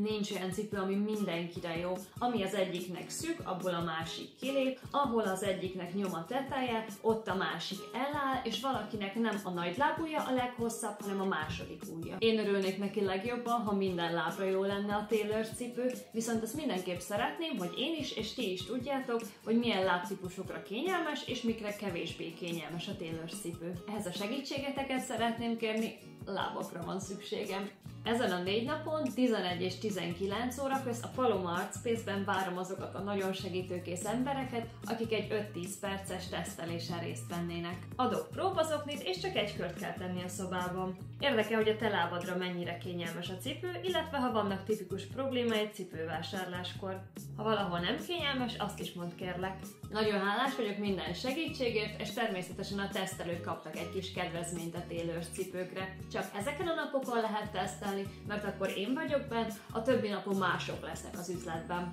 Nincs olyan cipő, ami mindenkire jó. Ami az egyiknek szűk, abból a másik kilép, ahol az egyiknek nyom a teteje, ott a másik eláll, és valakinek nem a nagy lábujja a leghosszabb, hanem a második ujja. Én örülnék neki legjobban, ha minden lábra jó lenne a Taylor cipő, viszont azt mindenképp szeretném, hogy én is és ti is tudjátok, hogy milyen lábtípusokra kényelmes, és mikre kevésbé kényelmes a Taylor cipő. Ehhez a segítségeteket szeretném kérni, lábakra van szükségem. Ezen a 4 napon 11 és 19 óra közt a Paloma Art Space-ben várom azokat a nagyon segítőkész embereket, akik egy 5-10 perces tesztelésen részt vennének. Adok próbazoknit, és csak egy kört kell tenni a szobában. Érdekel, hogy a te lábadra mennyire kényelmes a cipő, illetve ha vannak tipikus problémáid cipővásárláskor. Ha valahol nem kényelmes, azt is mondd kérlek. Nagyon hálás vagyok minden segítségért, és természetesen a tesztelők kaptak egy kis kedvezményt a Taylor cipőkre. Csak ezeken a napokon lehet tesztelni, mert akkor én vagyok bent, a többi napon mások lesznek az üzletben.